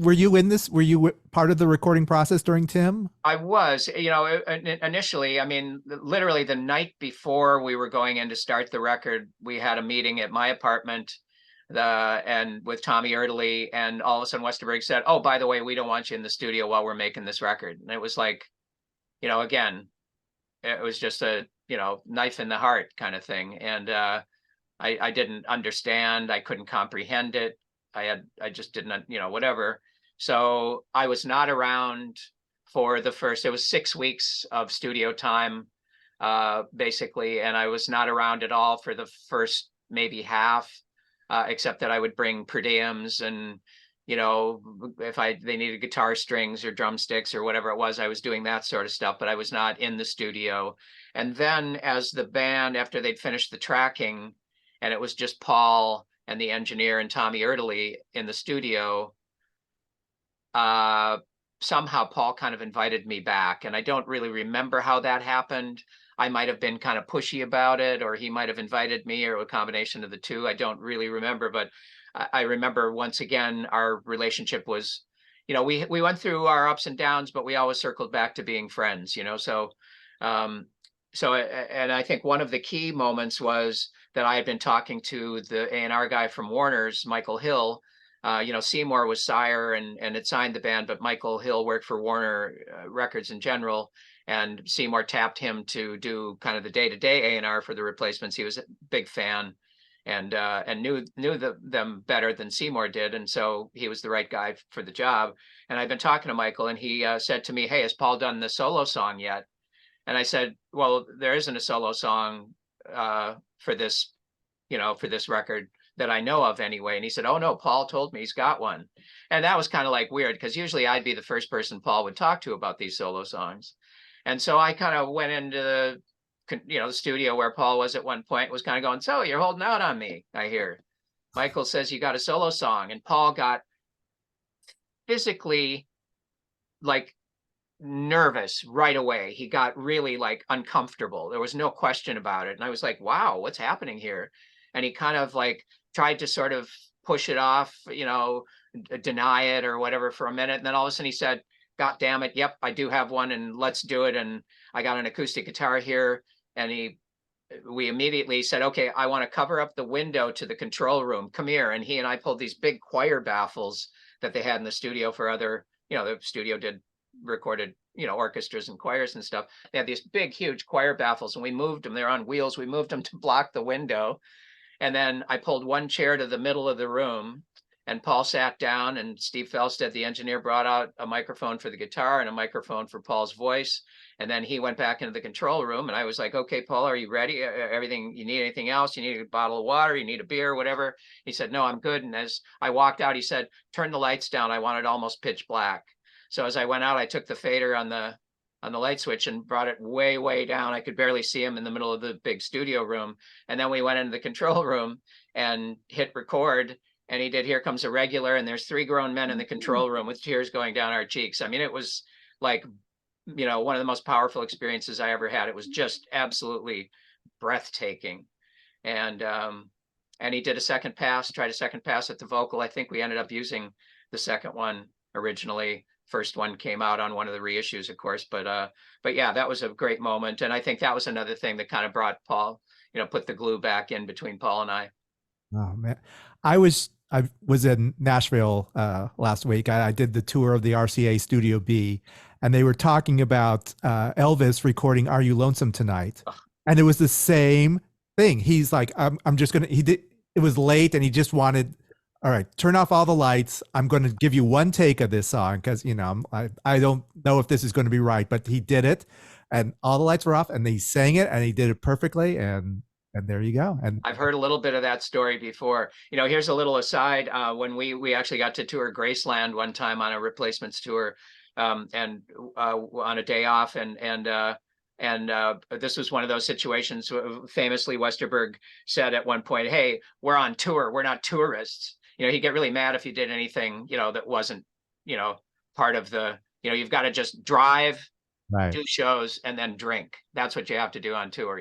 were you in this? Were you part of the recording process during Tim? I was, initially, I mean, literally the night before we were going in to start the record, we had a meeting at my apartment, and with Tommy Erdely, and all of a sudden Westerberg said, "Oh, by the way, we don't want you in the studio while we're making this record." And it was like, again, it was just a, knife in the heart kind of thing. And I didn't understand. I couldn't comprehend it. I just didn't, whatever. So I was not around for the first, it was 6 weeks of studio time, basically. And I was not around at all for the first maybe half, except that I would bring per diems and, if they needed guitar strings or drumsticks or whatever it was, I was doing that sort of stuff, but I was not in the studio. And then as the band, after they'd finished the tracking, and it was just Paul and the engineer and Tommy Erdely in the studio, somehow Paul kind of invited me back. And I don't really remember how that happened. I might have been kind of pushy about it, or he might have invited me, or a combination of the two. I don't really remember, but I remember once again, our relationship was, we went through our ups and downs, but we always circled back to being friends, um, and I think one of the key moments was that I had been talking to the A&R guy from Warner's, Michael Hill. Seymour was sire and had signed the band, but Michael Hill worked for Warner Records in general, and Seymour tapped him to do kind of the day-to-day A&R for the replacements. He was a big fan and knew them better than Seymour did, and so he was the right guy for the job. And I've been talking to Michael, and he said to me, "Hey, has Paul done the solo song yet?" And I said, "Well, there isn't a solo song for this, for this record that I know of anyway." And he said, "Oh no, Paul told me he's got one." And that was kind of like weird, because usually I'd be the first person Paul would talk to about these solo songs. And so I kind of went into the studio where Paul was at one point, was kind of going, "So you're holding out on me, I hear. Michael says you got a solo song." And Paul got physically like nervous right away. He got really like uncomfortable. There was no question about it. And I was like, "Wow, what's happening here?" And he kind of like tried to sort of push it off, deny it or whatever for a minute. And then all of a sudden he said, "God damn it. Yep, I do have one, and let's do it. And I got an acoustic guitar here." And we immediately said, "Okay, I want to cover up the window to the control room. Come here." And he and I pulled these big choir baffles that they had in the studio for other, the studio did recorded, orchestras and choirs and stuff. They had these big, huge choir baffles, and we moved them. They're on wheels. We moved them to block the window. And then I pulled one chair to the middle of the room, and Paul sat down, and Steve Felstead, the engineer, brought out a microphone for the guitar and a microphone for Paul's voice. And then he went back into the control room, and I was like, "Okay, Paul, are you ready? Everything, you need anything else? You need a bottle of water? You need a beer, whatever?" He said, "No, I'm good." And as I walked out, he said, "Turn the lights down. I want it almost pitch black." So as I went out, I took the fader on the light switch and brought it way, way down. I could barely see him in the middle of the big studio room. And then we went into the control room and hit record, and he did "Here Comes a Regular," and there's three grown men in the control room with tears going down our cheeks. I mean, it was like, one of the most powerful experiences I ever had. It was just absolutely breathtaking. And he did tried a second pass at the vocal. I think we ended up using the second one originally. First one came out on one of the reissues, of course, but yeah, that was a great moment. And I think that was another thing that kind of brought Paul, put the glue back in between Paul and I. Oh man, I was in Nashville last week. I did the tour of the RCA Studio B, and they were talking about Elvis recording "Are You Lonesome Tonight," and it was the same thing. He's like, I'm just gonna." He did. It was late, and he just wanted. All right, turn off all the lights. I'm going to give you one take of this song because I don't know if this is going to be right, but he did it, and all the lights were off, and he sang it, and he did it perfectly, and there you go. And I've heard a little bit of that story before. Here's a little aside. When we actually got to tour Graceland one time on a replacements tour, and on a day off, and this was one of those situations. Famously, Westerberg said at one point, "Hey, we're on tour. We're not tourists." He'd get really mad if you did anything, that wasn't, part of the, you've got to just drive, right. do shows, and then drink. That's what you have to do on tour.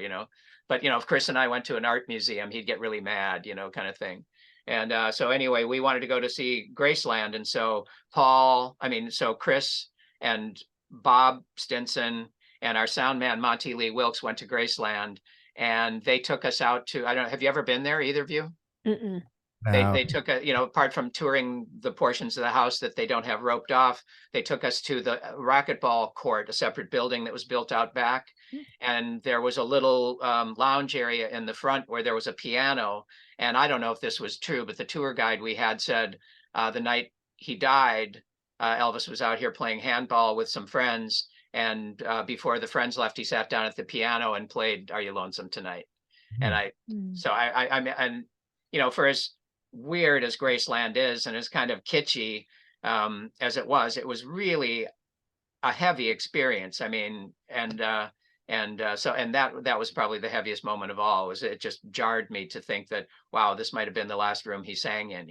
But, if Chris and I went to an art museum, he'd get really mad, kind of thing. And so anyway, we wanted to go to see Graceland. And so so Chris and Bob Stinson and our sound man, Monty Lee Wilkes, went to Graceland, and they took us out to, I don't know, have you ever been there, either of you? Mm-mm. They No. took apart from touring the portions of the house that they don't have roped off, they took us to the racquetball court, a separate building that was built out back. Mm. And there was a little lounge area in the front where there was a piano. And I don't know if this was true, but the tour guide we had said the night he died, Elvis was out here playing handball with some friends. And before the friends left, he sat down at the piano and played "Are You Lonesome Tonight?" And for as weird as Graceland is, and as kind of kitschy as it was really a heavy experience. I mean, and that was probably the heaviest moment of all. Was it just jarred me to think that, wow, this might have been the last room he sang in.